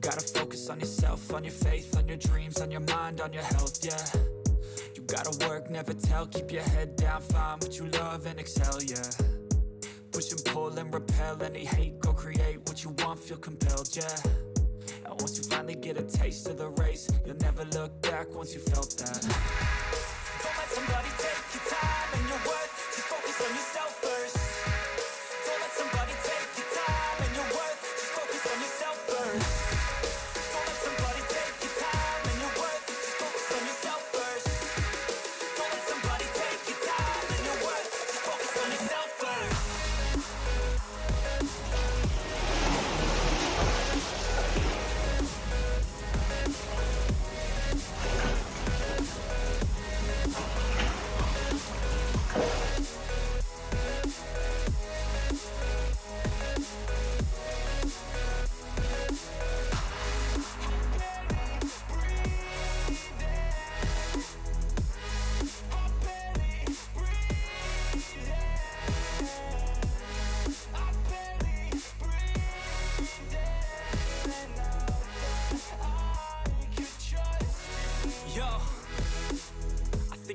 gotta focus on yourself, on your faith, on your dreams, on your mind, on your health, yeah. You gotta work, never tell, keep your head down, find what you love and excel, yeah. Push and pull and repel any hate, go create what you want, feel compelled, yeah. And once you finally get a taste of the race, you'll never look back once you felt that. Don't let somebody take your time and your worth, just focus on yourself first. Don't let somebody take your time and your worth, just focus on yourself first. Don't let somebody take your time and your worth, just focus on yourself first. Don't let somebody take your time and your worth, just focus on yourself first.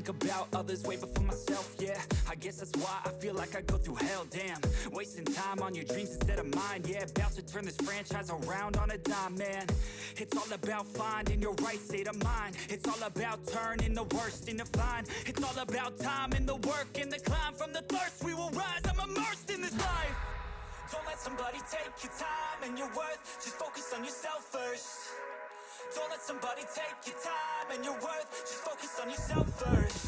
About others way before myself, yeah. I guess that's why I feel like I go through hell, damn. Wasting time on your dreams instead of mine, yeah. About to turn this franchise around on a dime, man. It's all about finding your right state of mind. It's all about turning the worst into fine. It's all about time and the work and the climb. From the thirst we will rise, I'm immersed in this life. Don't let somebody take your time and your worth, just focus on yourself first. Don't let somebody take your time and your worth, just focus on yourself first.